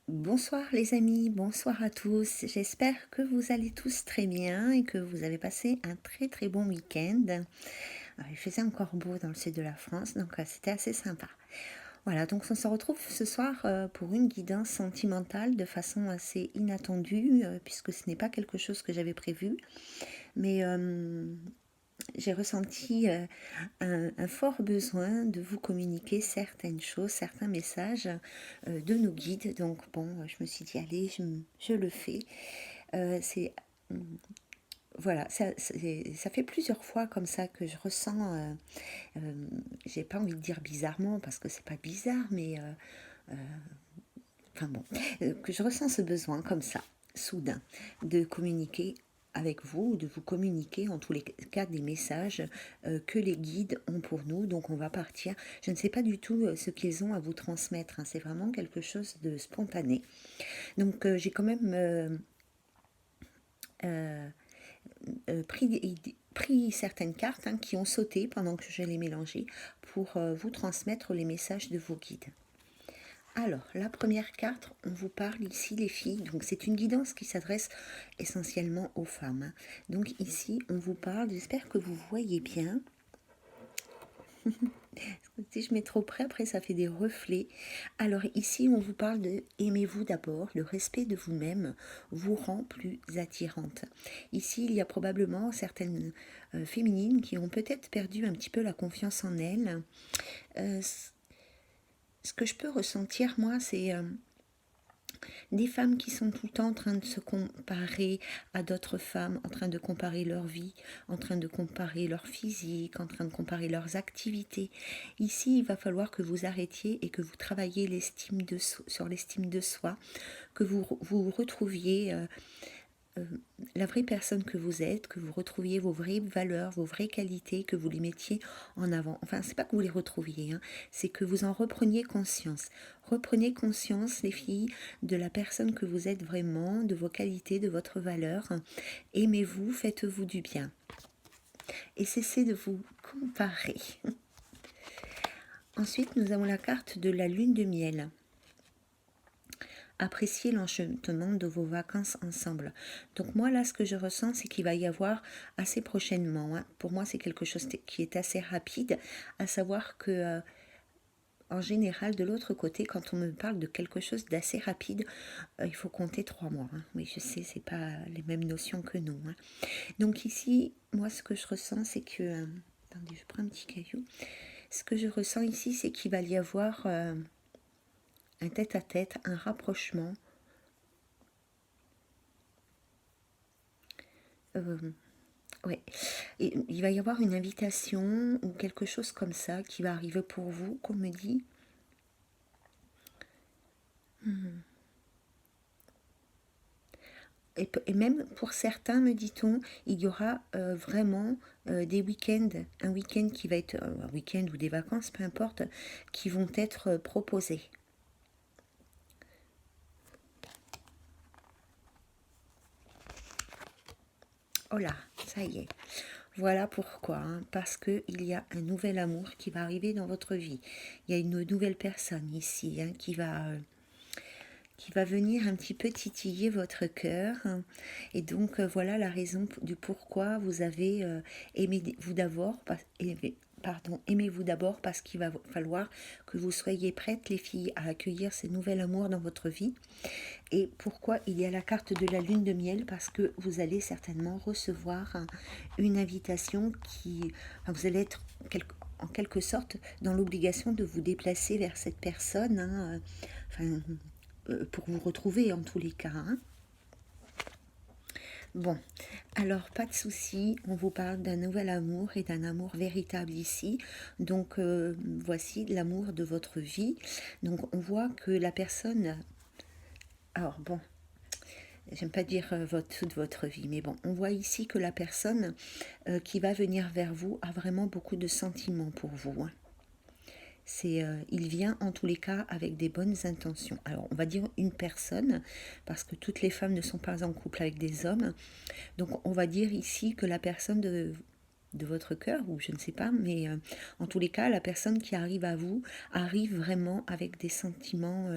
Bonsoir les amis, bonsoir à tous. J'espère que vous allez tous très bien et que vous avez passé un très très bon week-end. Il faisait encore beau dans le sud de la France, donc c'était assez sympa. Voilà, donc on se retrouve ce soir pour une guidance sentimentale de façon assez inattendue, puisque ce n'est pas quelque chose que j'avais prévu. Mais j'ai ressenti un fort besoin de vous communiquer certaines choses, certains messages de nos guides. Donc bon, je me suis dit, allez, je le fais. C'est voilà, ça fait plusieurs fois comme ça que je ressens, j'ai pas envie de dire bizarrement parce que c'est pas bizarre, mais enfin bon, que je ressens ce besoin comme ça, soudain, de communiquer avec vous, de vous communiquer en tous les cas des messages que les guides ont pour nous. Donc on va partir. Je ne sais pas du tout ce qu'ils ont à vous transmettre, hein. C'est vraiment quelque chose de spontané. Donc j'ai quand même euh, pris certaines cartes, hein, qui ont sauté pendant que je les mélangeais pour vous transmettre les messages de vos guides. Alors, la première carte, on vous parle ici, les filles. Donc, c'est une guidance qui s'adresse essentiellement aux femmes, hein. Donc, ici, on vous parle, j'espère que vous voyez bien. Si je mets trop près, après, ça fait des reflets. Alors, ici, on vous parle de aimez-vous d'abord. Le respect de vous-même vous rend plus attirante. Ici, il y a probablement certaines féminines qui ont peut-être perdu un petit peu la confiance en elles. Euh, ce que je peux ressentir, moi, c'est des femmes qui sont tout le temps en train de se comparer à d'autres femmes, en train de comparer leur vie, en train de comparer leur physique, en train de comparer leurs activités. Ici, il va falloir que vous arrêtiez et que vous travailliez sur l'estime de soi, que vous retrouviez euh, la vraie personne que vous êtes, que vous retrouviez vos vraies valeurs, vos vraies qualités, que vous les mettiez en avant. Enfin, c'est pas que vous les retrouviez, hein, c'est que vous en repreniez conscience. Reprenez conscience, les filles, de la personne que vous êtes vraiment, de vos qualités, de votre valeur. Aimez-vous, faites-vous du bien. Et cessez de vous comparer. Ensuite, nous avons la carte de la lune de miel. Appréciez l'enchantement de vos vacances ensemble. Donc moi là, ce que je ressens, c'est qu'il va y avoir assez prochainement, hein. Pour moi, c'est quelque chose qui est assez rapide, à savoir que en général, de l'autre côté, quand on me parle de quelque chose d'assez rapide, il faut compter 3 mois, hein. Oui, je sais, c'est pas les mêmes notions que nous, hein. Donc ici, moi, ce que je ressens, c'est que attendez, je prends un petit caillou. Ce que je ressens ici, c'est qu'il va y avoir un tête-à-tête, un rapprochement. Euh, Ouais, et il va y avoir une invitation ou quelque chose comme ça qui va arriver pour vous, qu'on me dit. Et même pour certains, me dit-on, il y aura vraiment des week-ends, un week-end qui va être un week-end ou des vacances, peu importe, qui vont être proposés. Oh là, ça y est. Voilà pourquoi, hein, parce qu'il y a un nouvel amour qui va arriver dans votre vie. Il y a une nouvelle personne ici, hein, qui va venir un petit peu titiller votre cœur. Et donc voilà la raison du pourquoi vous avez aimé-vous d'abord, aimez-vous d'abord parce qu'il va falloir que vous soyez prêtes, les filles, à accueillir ce nouvel amour dans votre vie. Et pourquoi il y a la carte de la lune de miel? Parce que vous allez certainement recevoir une invitation vous allez être en quelque sorte dans l'obligation de vous déplacer vers cette personne, hein, enfin, pour vous retrouver en tous les cas, hein. Bon, alors pas de souci, on vous parle d'un nouvel amour et d'un amour véritable ici. Donc voici l'amour de votre vie. Donc on voit que la personne... Alors bon, j'aime pas dire toute votre vie, mais bon, on voit ici que la personne qui va venir vers vous a vraiment beaucoup de sentiments pour vous, hein. Il vient en tous les cas avec des bonnes intentions. Alors on va dire une personne, parce que toutes les femmes ne sont pas en couple avec des hommes. Donc on va dire ici que la personne de votre cœur, ou je ne sais pas, mais en tous les cas, la personne qui arrive à vous arrive vraiment avec des sentiments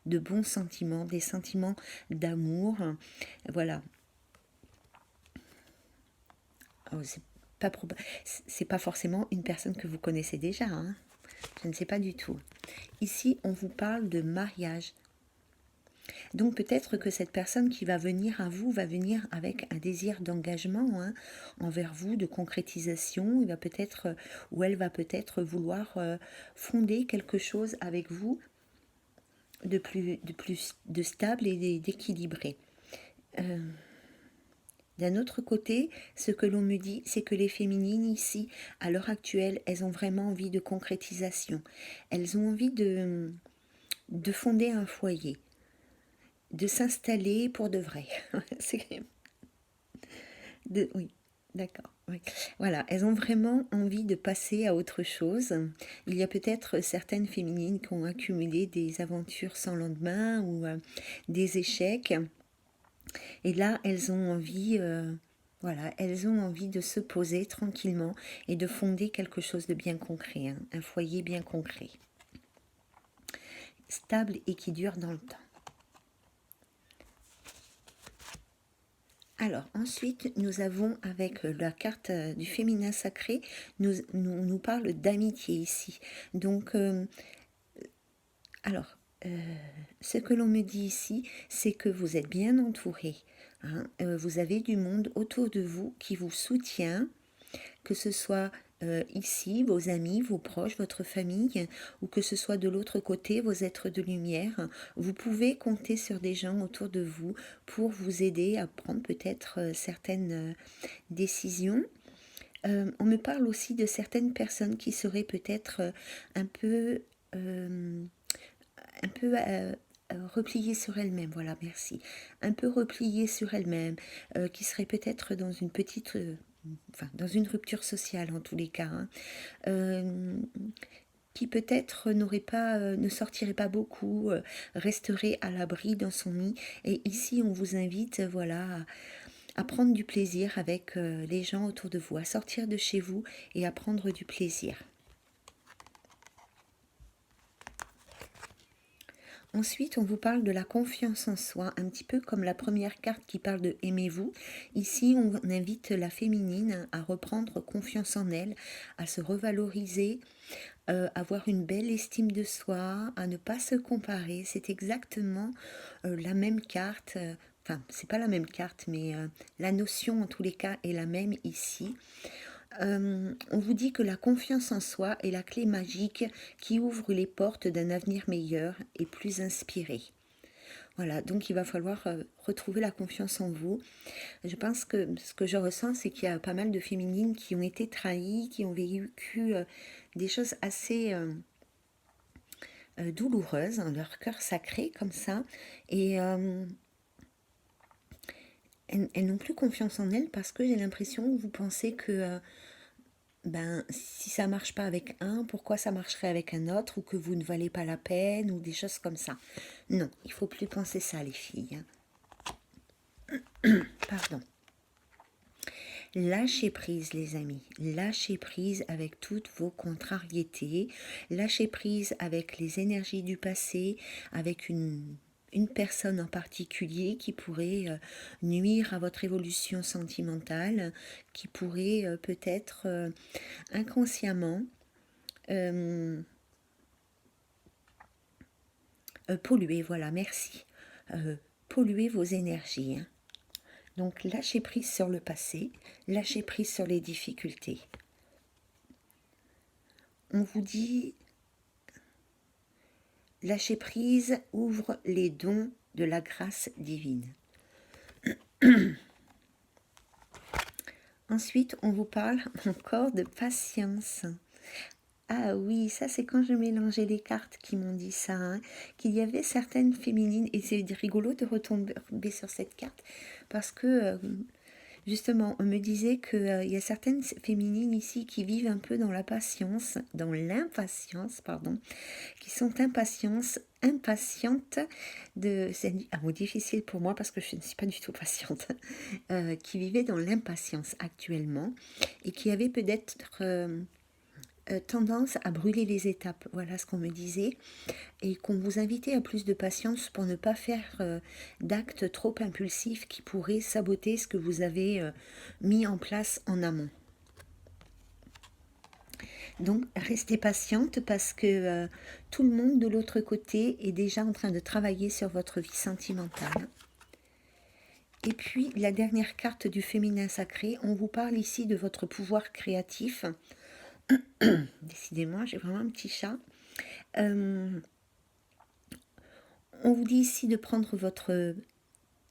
de bons sentiments, des sentiments d'amour. Voilà. Oh, c'est pas forcément une personne que vous connaissez déjà, hein. Je ne sais pas du tout. Ici, on vous parle de mariage. Donc peut-être que cette personne qui va venir à vous va venir avec un désir d'engagement, hein, envers vous, de concrétisation. Il va peut-être, ou elle va peut-être vouloir fonder quelque chose avec vous de stable et d'équilibré. D'un autre côté, ce que l'on me dit, c'est que les féminines ici, à l'heure actuelle, elles ont vraiment envie de concrétisation. Elles ont envie de fonder un foyer, de s'installer pour de vrai. Oui, d'accord. Oui. Voilà, elles ont vraiment envie de passer à autre chose. Il y a peut-être certaines féminines qui ont accumulé des aventures sans lendemain ou des échecs. Et là, elles ont envie, voilà, elles ont envie de se poser tranquillement et de fonder quelque chose de bien concret, hein, un foyer bien concret, stable et qui dure dans le temps. Alors ensuite, nous avons avec la carte du féminin sacré, nous parle d'amitié ici. Donc, alors, ce que l'on me dit ici, c'est que vous êtes bien entouré. Hein, vous avez du monde autour de vous qui vous soutient, que ce soit ici, vos amis, vos proches, votre famille, ou que ce soit de l'autre côté, vos êtres de lumière. Vous pouvez compter sur des gens autour de vous pour vous aider à prendre peut-être certaines décisions. On me parle aussi de certaines personnes qui seraient peut-être euh, un peu repliées sur elles-mêmes, voilà, merci. Un peu repliées sur elles-mêmes, qui seraient peut-être dans une petite... enfin, dans une rupture sociale en tous les cas, hein, qui peut-être ne sortirait pas beaucoup, resterait à l'abri dans son nid. Et ici, on vous invite, voilà, à prendre du plaisir avec les gens autour de vous, à sortir de chez vous et à prendre du plaisir. Ensuite, on vous parle de la confiance en soi, un petit peu comme la première carte qui parle de aimez-vous. Ici, on invite la féminine à reprendre confiance en elle, à se revaloriser, avoir une belle estime de soi, à ne pas se comparer. C'est exactement la même carte. Enfin, c'est pas la même carte, mais la notion en tous les cas est la même ici. On vous dit que la confiance en soi est la clé magique qui ouvre les portes d'un avenir meilleur et plus inspiré. Voilà, donc il va falloir retrouver la confiance en vous. Je pense que ce que je ressens, c'est qu'il y a pas mal de féminines qui ont été trahies, qui ont vécu des choses assez douloureuses dans leur cœur sacré, comme ça. Et elles n'ont plus confiance en elles parce que j'ai l'impression que vous pensez que ben, si ça marche pas avec un, pourquoi ça marcherait avec un autre, ou que vous ne valez pas la peine, ou des choses comme ça. Non, il faut plus penser ça, les filles. Pardon. Lâchez prise, les amis. Lâchez prise avec toutes vos contrariétés. Lâchez prise avec les énergies du passé, avec une personne en particulier qui pourrait nuire à votre évolution sentimentale, qui pourrait peut-être inconsciemment polluer, voilà, merci. Polluer vos énergies. Hein. Donc lâchez prise sur le passé, lâchez prise sur les difficultés. On vous dit, lâcher prise ouvre les dons de la grâce divine. Ensuite, on vous parle encore de patience. Ah oui, ça c'est quand je mélangeais les cartes qui m'ont dit ça, hein, qu'il y avait certaines féminines, et c'est rigolo de retomber sur cette carte, parce que justement, on me disait qu'il y a certaines féminines ici qui vivent un peu dans l'impatience, pardon, qui sont impatientes de... C'est un mot difficile pour moi parce que je ne suis pas du tout patiente. Qui vivaient dans l'impatience actuellement et qui avaient peut-être tendance à brûler les étapes, voilà ce qu'on me disait, et qu'on vous invitait à plus de patience pour ne pas faire d'actes trop impulsifs qui pourraient saboter ce que vous avez mis en place en amont. Donc, restez patiente parce que tout le monde de l'autre côté est déjà en train de travailler sur votre vie sentimentale. Et puis, la dernière carte du féminin sacré, on vous parle ici de votre pouvoir créatif. Décidément, j'ai vraiment un petit chat. On vous dit ici de prendre votre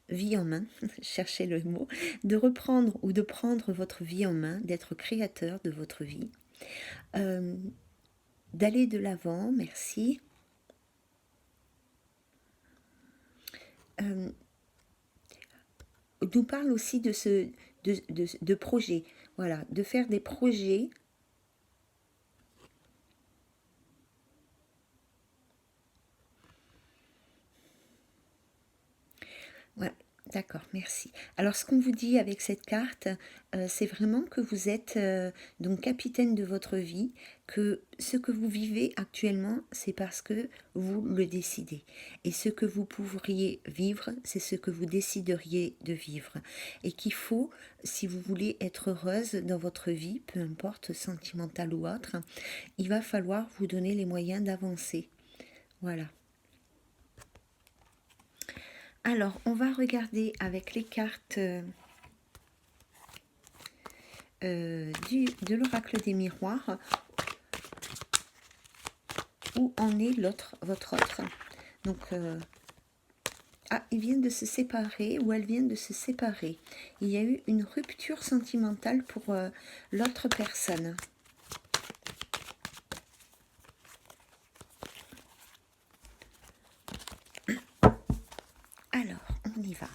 vie en main, cherchez le mot, de reprendre ou de prendre votre vie en main, d'être créateur de votre vie, d'aller de l'avant, merci. Nous parle aussi de projets, voilà, de faire des projets. Ouais, d'accord, merci. Alors, ce qu'on vous dit avec cette carte, c'est vraiment que vous êtes donc capitaine de votre vie, que ce que vous vivez actuellement, c'est parce que vous le décidez. Et ce que vous pourriez vivre, c'est ce que vous décideriez de vivre. Et qu'il faut, si vous voulez être heureuse dans votre vie, peu importe sentimentale ou autre, il va falloir vous donner les moyens d'avancer. Voilà. Alors, on va regarder avec les cartes de l'oracle des miroirs où en est votre autre. Donc, ils viennent de se séparer ou elles viennent de se séparer. Il y a eu une rupture sentimentale pour l'autre personne. Alors, on y va.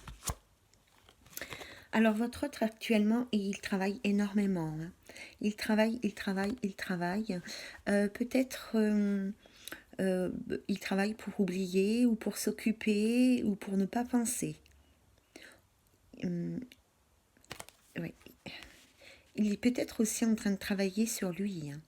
Alors, votre autre actuellement, il travaille énormément. Hein. Il travaille. Peut-être il travaille pour oublier ou pour s'occuper ou pour ne pas penser. Ouais. Il est peut-être aussi en train de travailler sur lui. Hein.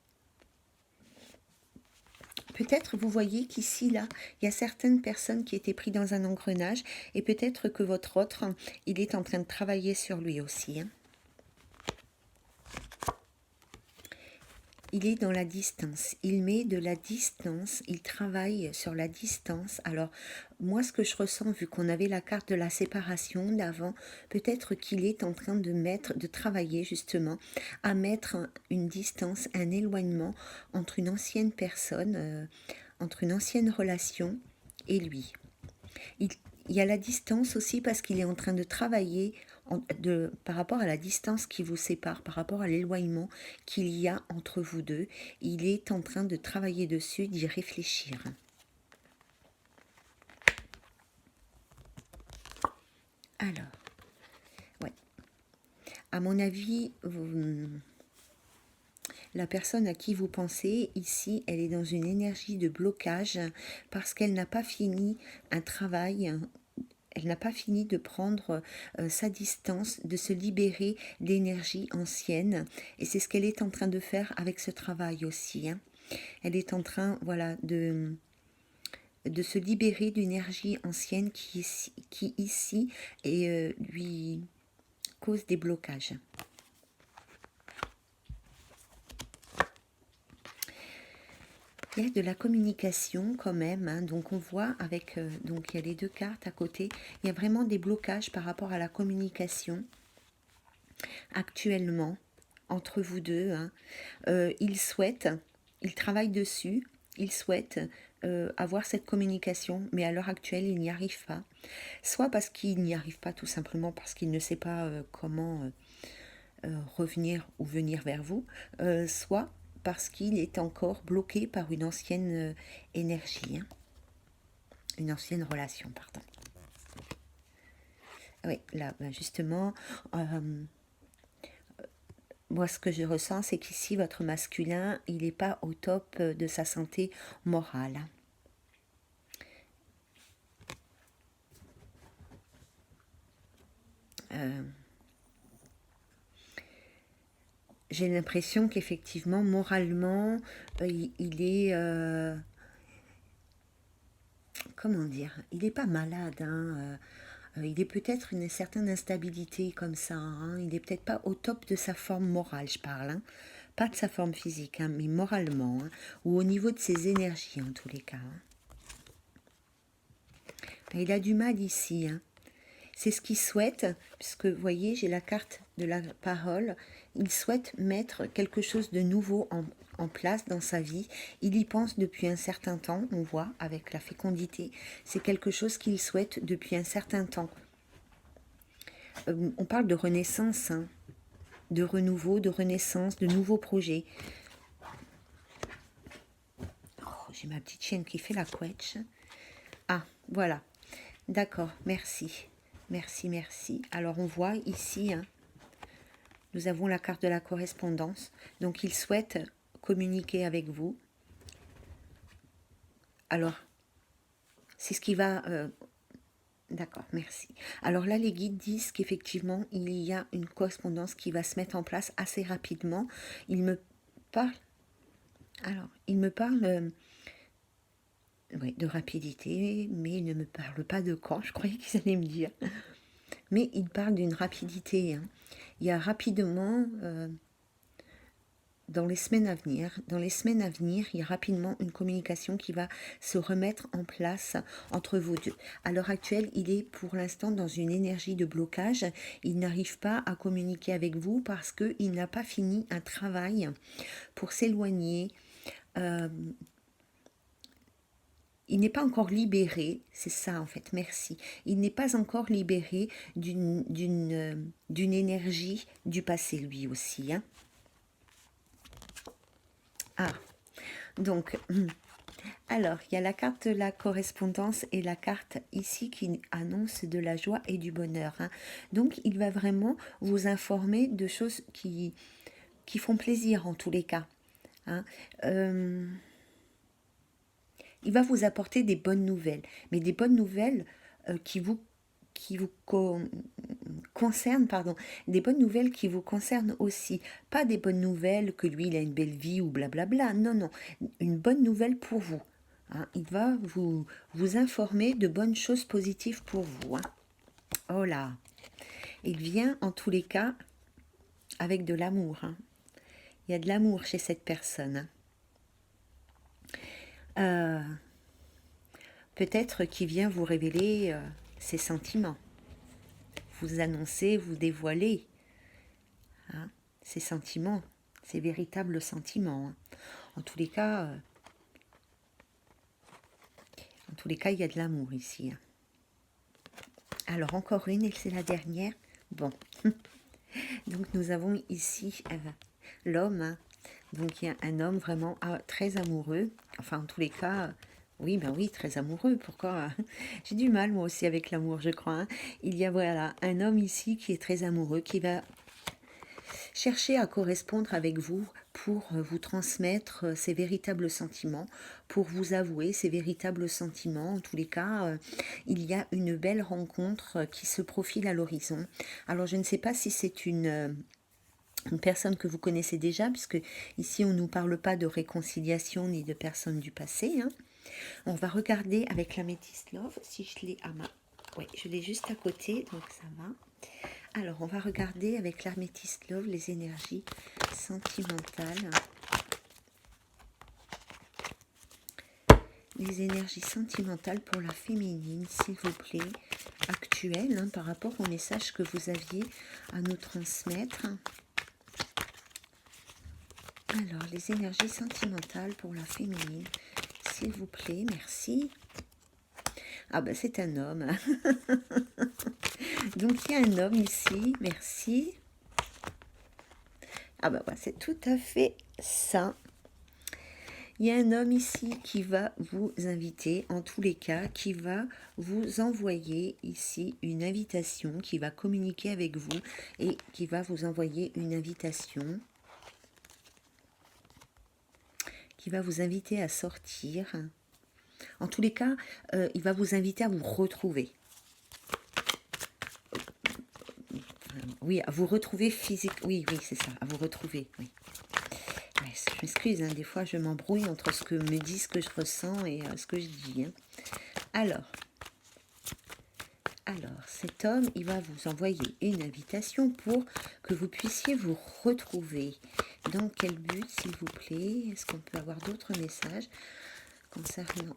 Peut-être vous voyez qu'ici, là, il y a certaines personnes qui étaient prises dans un engrenage et peut-être que votre autre, il est en train de travailler sur lui aussi. Hein. Il est dans la distance, il met de la distance, il travaille sur la distance. Alors, moi, ce que je ressens, vu qu'on avait la carte de la séparation d'avant, peut-être qu'il est en train de travailler justement à mettre une distance, un éloignement entre une ancienne personne, entre une ancienne relation et lui. Il y a la distance aussi parce qu'il est en train de travailler par rapport à la distance qui vous sépare, par rapport à l'éloignement qu'il y a entre vous deux. Il est en train de travailler dessus, d'y réfléchir. Alors, ouais. À mon avis, la personne à qui vous pensez, ici, elle est dans une énergie de blocage parce qu'elle n'a pas fini un travail. Elle n'a pas fini de prendre sa distance, de se libérer d'énergie ancienne. Et c'est ce qu'elle est en train de faire avec ce travail aussi. Hein. Elle est en train, voilà, de se libérer d'une énergie ancienne qui ici lui cause des blocages. Il y a de la communication quand même, hein. Donc on voit avec, donc il y a les deux cartes à côté, il y a vraiment des blocages par rapport à la communication actuellement entre vous deux. Hein. Il travaille dessus, il souhaite avoir cette communication, mais à l'heure actuelle il n'y arrive pas. Soit parce qu'il n'y arrive pas tout simplement parce qu'il ne sait pas comment revenir ou venir vers vous, soit parce qu'il est encore bloqué par une ancienne énergie, hein. Une ancienne relation, pardon. Oui, là, justement, moi, ce que je ressens, c'est qu'ici, votre masculin, il n'est pas au top de sa santé morale. j'ai l'impression qu'effectivement, moralement, il est... comment dire? Il n'est pas malade, hein, il est peut-être une certaine instabilité comme ça, hein, il n'est peut-être pas au top de sa forme morale, je parle, hein. Pas de sa forme physique, hein, mais moralement, hein, ou au niveau de ses énergies en tous les cas, hein. Il a du mal ici, hein. C'est ce qu'il souhaite, puisque vous voyez, j'ai la carte de la parole. Il souhaite mettre quelque chose de nouveau en place dans sa vie. Il y pense depuis un certain temps, on voit avec la fécondité. C'est quelque chose qu'il souhaite depuis un certain temps. On parle de renaissance, hein, de renouveau, de renaissance, de nouveaux projets. Oh, j'ai ma petite chienne qui fait la couette. Ah, voilà. D'accord, merci. Merci, merci. Alors on voit ici, hein, nous avons la carte de la correspondance. Donc il souhaite communiquer avec vous. Alors, c'est ce qui va... d'accord, merci. Alors là, les guides disent qu'effectivement, il y a une correspondance qui va se mettre en place assez rapidement. Il me parle... Alors, il me parle... oui, de rapidité, mais il ne me parle pas de quand, je croyais qu'ils allaient me dire. Mais il parle d'une rapidité, hein. Il y a rapidement, dans les semaines à venir, il y a rapidement une communication qui va se remettre en place entre vous deux. À l'heure actuelle, il est pour l'instant dans une énergie de blocage. Il n'arrive pas à communiquer avec vous parce qu'il n'a pas fini un travail pour s'éloigner. Il n'est pas encore libéré, c'est ça en fait, merci. Il n'est pas encore libéré d'une énergie du passé, lui aussi, hein. Ah, donc, alors, il y a la carte de la correspondance et la carte ici qui annonce de la joie et du bonheur, hein. Donc, il va vraiment vous informer de choses qui font plaisir en tous les cas, hein. Il va vous apporter des bonnes nouvelles, mais des bonnes nouvelles qui vous concernent, pardon, des bonnes nouvelles qui vous concernent aussi. Pas des bonnes nouvelles que lui, il a une belle vie ou blablabla. Non, non, une bonne nouvelle pour vous, hein. Il va vous informer de bonnes choses positives pour vous, hein. Oh là, il vient en tous les cas avec de l'amour, hein. Il y a de l'amour chez cette personne, hein. Peut-être qu'il vient vous révéler ses sentiments, vous annoncer, vous dévoiler, hein, ses sentiments, ses véritables sentiments, hein. En tous les cas, il y a de l'amour ici, hein. Alors encore une, et c'est la dernière. Bon, donc nous avons ici l'homme, hein. Donc il y a un homme vraiment très amoureux, enfin en tous les cas, oui, ben oui, très amoureux, pourquoi? J'ai du mal moi aussi avec l'amour, je crois, hein. Il y a voilà un homme ici qui est très amoureux, qui va chercher à correspondre avec vous pour vous transmettre ses véritables sentiments, pour vous avouer ses véritables sentiments. En tous les cas, il y a une belle rencontre qui se profile à l'horizon. Alors je ne sais pas si c'est une personne que vous connaissez déjà, puisque ici on ne nous parle pas de réconciliation ni de personnes du passé, hein. On va regarder avec l'améthyste love, si je l'ai à ma... Oui, je l'ai juste à côté, donc ça va. Alors, on va regarder avec l'améthyste love les énergies sentimentales. Les énergies sentimentales pour la féminine, s'il vous plaît, actuelles, hein, par rapport au message que vous aviez à nous transmettre. Alors, les énergies sentimentales pour la féminine, s'il vous plaît, merci. Ah ben c'est un homme. Donc il y a un homme ici, merci. Ah ben ouais, c'est tout à fait ça. Il y a un homme ici qui va vous inviter, en tous les cas, qui va vous envoyer ici une invitation, qui va communiquer avec vous et qui va vous envoyer une invitation, qui va vous inviter à sortir. En tous les cas, il va vous inviter à vous retrouver. oui, à vous retrouver physique. Oui, oui, c'est ça, à vous retrouver, oui. Ouais, je m'excuse, hein, des fois je m'embrouille entre ce que me dit, ce que je ressens et ce que je dis. Hein. Alors, cet homme, il va vous envoyer une invitation pour que vous puissiez vous retrouver. Dans quel but, s'il vous plaît? Est-ce qu'on peut avoir d'autres messages concernant...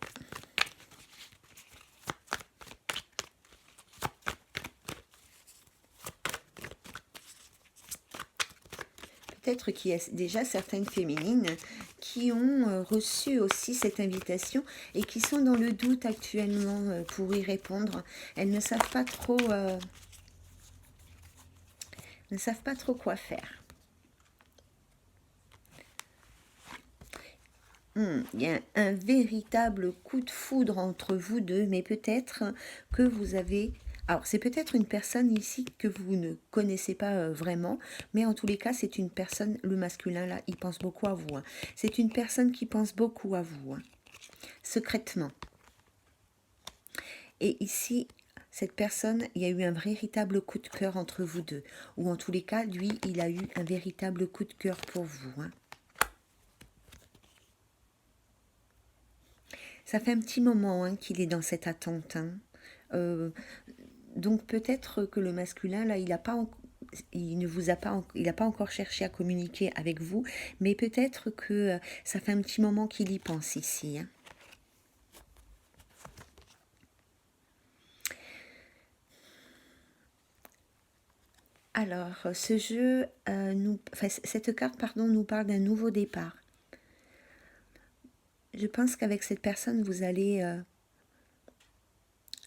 Peut-être qu'il y a déjà certaines féminines qui ont reçu aussi cette invitation et qui sont dans le doute actuellement pour y répondre. Elles ne savent pas trop, quoi faire. Il y a un véritable coup de foudre entre vous deux, mais peut-être que vous avez... Alors, c'est peut-être une personne ici que vous ne connaissez pas vraiment, mais en tous les cas, c'est une personne, le masculin là, il pense beaucoup à vous. Hein. C'est une personne qui pense beaucoup à vous, hein, secrètement. Et ici, cette personne, il y a eu un véritable coup de cœur entre vous deux. Ou en tous les cas, lui, il a eu un véritable coup de cœur pour vous. Hein. Ça fait un petit moment hein, qu'il est dans cette attente. Hein. Donc peut-être que le masculin, là, il ne vous a pas, il n'a pas encore cherché à communiquer avec vous, mais peut-être que ça fait un petit moment qu'il y pense ici. Hein. Alors, ce jeu, cette carte, pardon, nous parle d'un nouveau départ. Je pense qu'avec cette personne, vous allez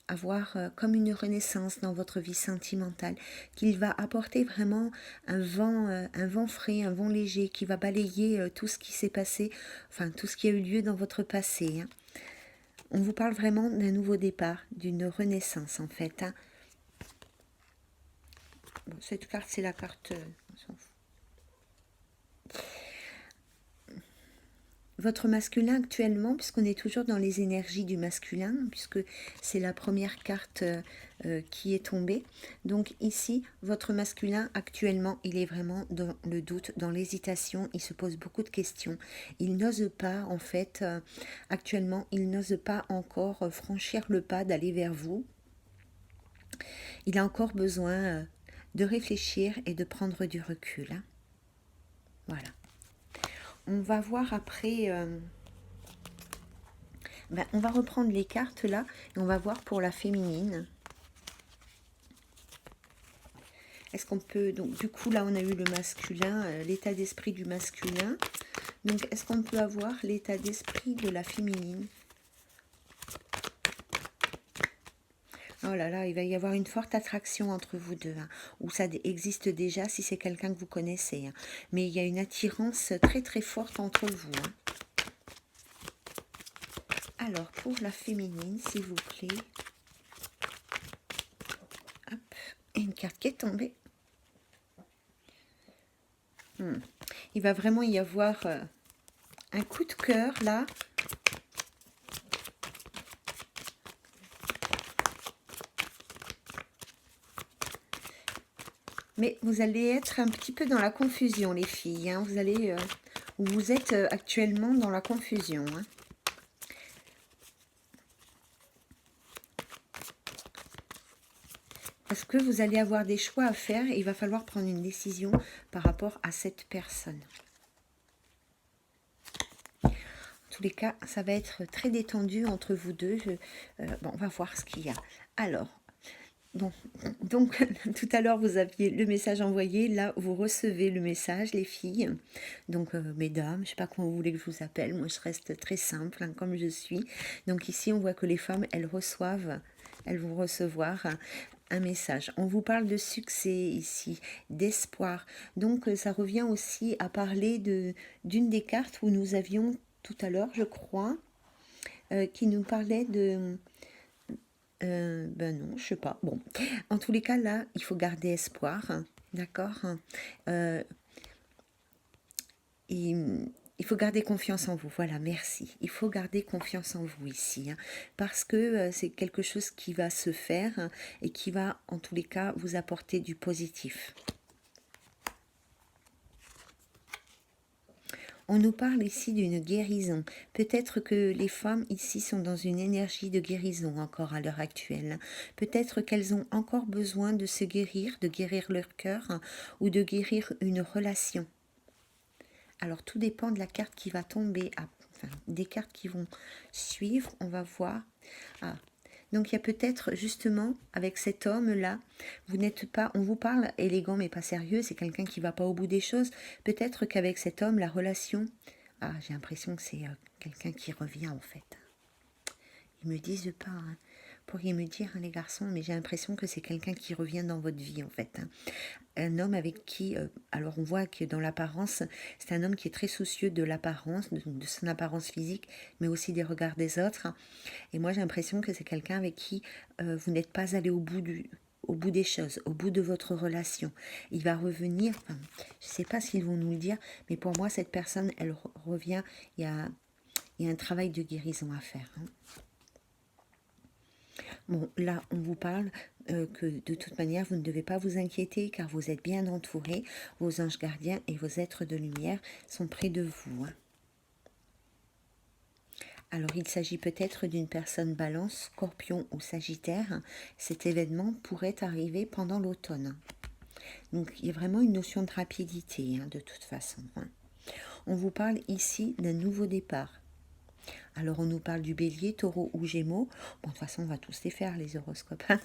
avoir comme une renaissance dans votre vie sentimentale, qu'il va apporter vraiment un vent frais, un vent léger, qui va balayer tout ce qui s'est passé, enfin tout ce qui a eu lieu dans votre passé. Hein. On vous parle vraiment d'un nouveau départ, d'une renaissance en fait. Hein. Bon, cette carte, c'est la carte... on s'en fout. Votre masculin actuellement, puisqu'on est toujours dans les énergies du masculin, puisque c'est la première carte qui est tombée. Donc ici, votre masculin actuellement, il est vraiment dans le doute, dans l'hésitation, il se pose beaucoup de questions. Il n'ose pas, en fait, actuellement, il n'ose pas encore franchir le pas d'aller vers vous. Il a encore besoin de réfléchir et de prendre du recul. Hein. Voilà. On va voir après... on va reprendre les cartes là et on va voir pour la féminine. Est-ce qu'on peut... Donc du coup là on a eu le masculin, l'état d'esprit du masculin. Donc est-ce qu'on peut avoir l'état d'esprit de la féminine? Oh là là, il va y avoir une forte attraction entre vous deux, hein, ou ça existe déjà si c'est quelqu'un que vous connaissez. Hein. Mais il y a une attirance très très forte entre vous. Hein. Alors, pour la féminine, s'il vous plaît. Hop, et une carte qui est tombée. Il va vraiment y avoir un coup de cœur, là. Mais vous allez être un petit peu dans la confusion, les filles. Hein. Vous allez... vous êtes actuellement dans la confusion. Hein. Parce que vous allez avoir des choix à faire et il va falloir prendre une décision par rapport à cette personne. En tous les cas, ça va être très détendu entre vous deux. Bon, on va voir ce qu'il y a. Alors, bon, donc tout à l'heure vous aviez le message envoyé, là vous recevez le message les filles, donc mesdames, je ne sais pas comment vous voulez que je vous appelle, moi je reste très simple hein, comme je suis, donc ici on voit que les femmes elles vont recevoir un message. On vous parle de succès ici, d'espoir, donc ça revient aussi à parler d'une des cartes où nous avions tout à l'heure je crois, qui nous parlait de... ben non, je sais pas. Bon, en tous les cas, là, il faut garder espoir, hein, d'accord. Il il faut garder confiance en vous. Voilà, merci. Il faut garder confiance en vous ici, hein, parce que c'est quelque chose qui va se faire, hein, et qui va, en tous les cas, vous apporter du positif. On nous parle ici d'une guérison. Peut-être que les femmes ici sont dans une énergie de guérison encore à l'heure actuelle. Peut-être qu'elles ont encore besoin de se guérir, de guérir leur cœur, hein, ou de guérir une relation. Alors tout dépend de la carte qui va tomber, enfin des cartes qui vont suivre, on va voir. Ah. Donc il y a peut-être justement avec cet homme-là, vous n'êtes pas, on vous parle élégant mais pas sérieux, c'est quelqu'un qui va pas au bout des choses. Peut-être qu'avec cet homme, la relation, j'ai l'impression que c'est quelqu'un qui revient en fait. Ils me disent pas, hein. Pourriez me dire, hein, les garçons, mais j'ai l'impression que c'est quelqu'un qui revient dans votre vie en fait, hein. Un homme avec qui, alors on voit que dans l'apparence, c'est un homme qui est très soucieux de l'apparence, de son apparence physique, mais aussi des regards des autres. Et moi j'ai l'impression que c'est quelqu'un avec qui vous n'êtes pas allé au bout des choses, au bout de votre relation. Il va revenir, enfin, je ne sais pas s'ils vont nous le dire, mais pour moi cette personne, elle revient, il y a un travail de guérison à faire, hein. Bon, là, on vous parle que de toute manière, vous ne devez pas vous inquiéter car vous êtes bien entourés. Vos anges gardiens et vos êtres de lumière sont près de vous, hein. Alors, il s'agit peut-être d'une personne balance, scorpion ou sagittaire. Cet événement pourrait arriver pendant l'automne. Donc, il y a vraiment une notion de rapidité, hein, de toute façon, hein. On vous parle ici d'un nouveau départ. Alors on nous parle du bélier, taureau ou gémeaux. Bon, de toute façon, on va tous les faire, les horoscopes, hein.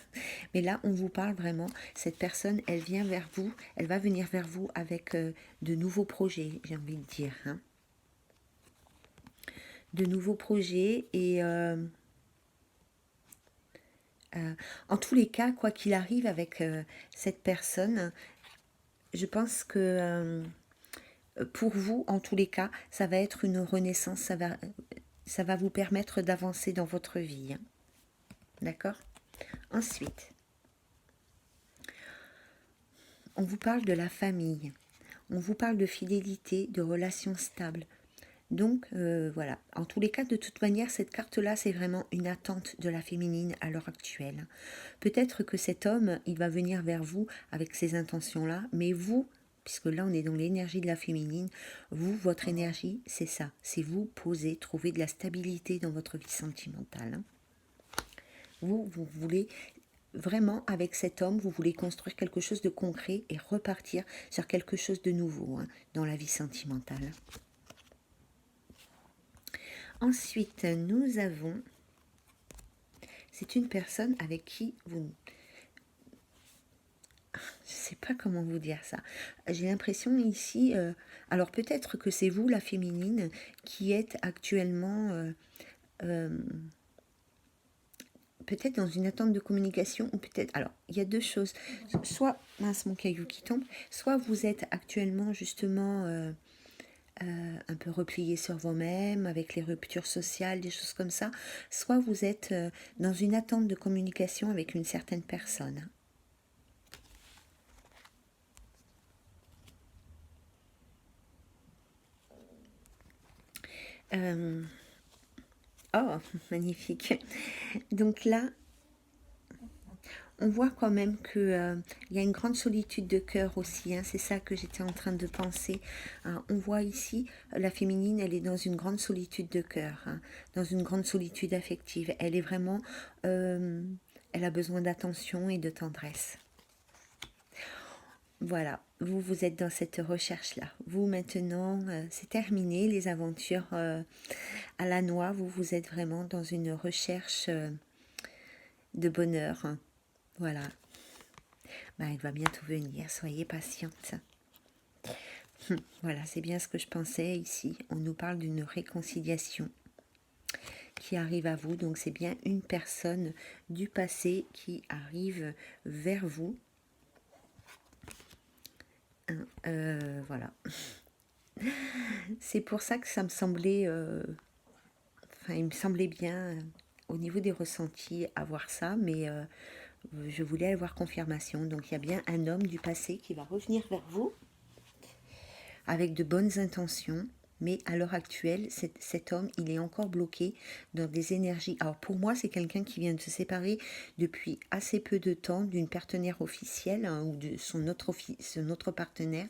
Mais là, on vous parle vraiment, cette personne, elle vient vers vous, elle va venir vers vous avec de nouveaux projets, j'ai envie de dire, hein. De nouveaux projets et en tous les cas, quoi qu'il arrive avec cette personne, je pense que pour vous, en tous les cas, ça va être une renaissance, ça va vous permettre d'avancer dans votre vie, hein. D'accord ? Ensuite, on vous parle de la famille, on vous parle de fidélité, de relations stables. Donc voilà, en tous les cas, de toute manière, cette carte-là, c'est vraiment une attente de la féminine à l'heure actuelle. Peut-être que cet homme, il va venir vers vous avec ces intentions-là, mais vous, puisque là, on est dans l'énergie de la féminine, vous, votre énergie, c'est ça, c'est vous poser, trouver de la stabilité dans votre vie sentimentale, hein. Vous voulez vraiment, avec cet homme, vous voulez construire quelque chose de concret et repartir sur quelque chose de nouveau, hein, dans la vie sentimentale. Ensuite, nous avons, c'est une personne avec qui vous, je ne sais pas comment vous dire ça. J'ai l'impression ici, alors peut-être que c'est vous, la féminine, qui êtes actuellement peut-être dans une attente de communication, ou peut-être, alors il y a deux choses, soit, mince mon caillou qui tombe, soit vous êtes actuellement justement un peu replié sur vous-même, avec les ruptures sociales, des choses comme ça, soit vous êtes dans une attente de communication avec une certaine personne. Oh, magnifique. Donc là, on voit quand même que y a une grande solitude de cœur aussi, hein, c'est ça que j'étais en train de penser, hein. On voit ici, la féminine, elle est dans une grande solitude de cœur, hein, dans une grande solitude affective. Elle est vraiment, elle a besoin d'attention et de tendresse. Voilà, vous êtes dans cette recherche-là. Vous, maintenant, c'est terminé, les aventures à la noix. Vous êtes vraiment dans une recherche de bonheur, hein. Voilà. Ben, il va bientôt venir, soyez patiente. Voilà, c'est bien ce que je pensais ici. On nous parle d'une réconciliation qui arrive à vous. Donc c'est bien une personne du passé qui arrive vers vous. Voilà. C'est pour ça que ça me semblait... enfin, il me semblait bien, au niveau des ressentis, avoir ça, mais je voulais avoir confirmation. Donc il y a bien un homme du passé qui va revenir vers vous avec de bonnes intentions. mais à l'heure actuelle, cet homme, il est encore bloqué dans des énergies. Alors pour moi, c'est quelqu'un qui vient de se séparer depuis assez peu de temps d'une partenaire officielle, hein, ou de son autre partenaire.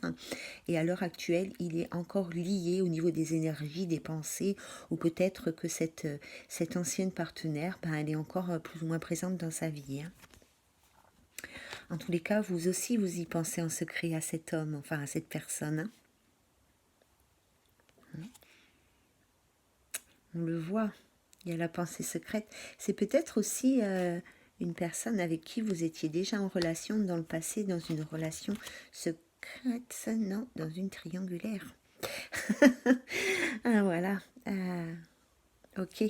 Et à l'heure actuelle, il est encore lié au niveau des énergies, des pensées, ou peut-être que cette ancienne partenaire, ben, elle est encore plus ou moins présente dans sa vie, hein. En tous les cas, vous aussi, vous y pensez en secret à cet homme, enfin à cette personne, hein. On le voit, il y a la pensée secrète. C'est peut-être aussi une personne avec qui vous étiez déjà en relation dans le passé, dans une relation secrète, non, dans une triangulaire. Ah voilà, ok.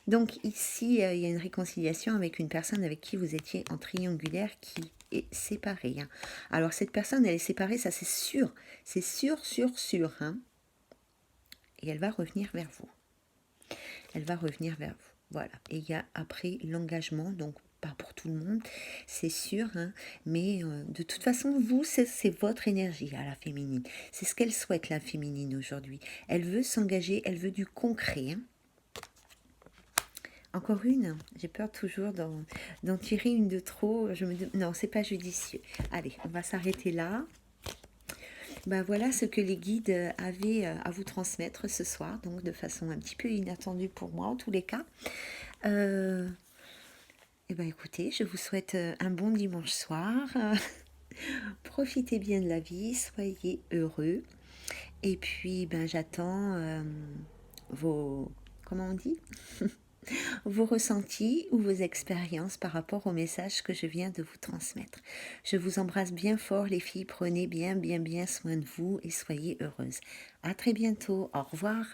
Donc ici, il y a une réconciliation avec une personne avec qui vous étiez en triangulaire qui est séparée, hein. Alors cette personne, elle est séparée, ça c'est sûr, sûr, sûr, hein. Et elle va revenir vers vous. Elle va revenir vers vous. Voilà. Et il y a après l'engagement, donc pas pour tout le monde, c'est sûr, hein, mais de toute façon, vous, c'est votre énergie à la féminine. C'est ce qu'elle souhaite, la féminine, aujourd'hui. Elle veut s'engager, elle veut du concret, hein. Encore une, j'ai peur toujours d'en tirer une de trop. Non, c'est pas judicieux. Allez, on va s'arrêter là. Ben voilà ce que les guides avaient à vous transmettre ce soir, donc de façon un petit peu inattendue pour moi en tous les cas. Et ben écoutez, je vous souhaite un bon dimanche soir. Profitez bien de la vie, soyez heureux. Et puis ben j'attends vos, comment on dit, vos ressentis ou vos expériences par rapport au message que je viens de vous transmettre. Je vous embrasse bien fort les filles, prenez bien soin de vous et soyez heureuses. À très bientôt, au revoir.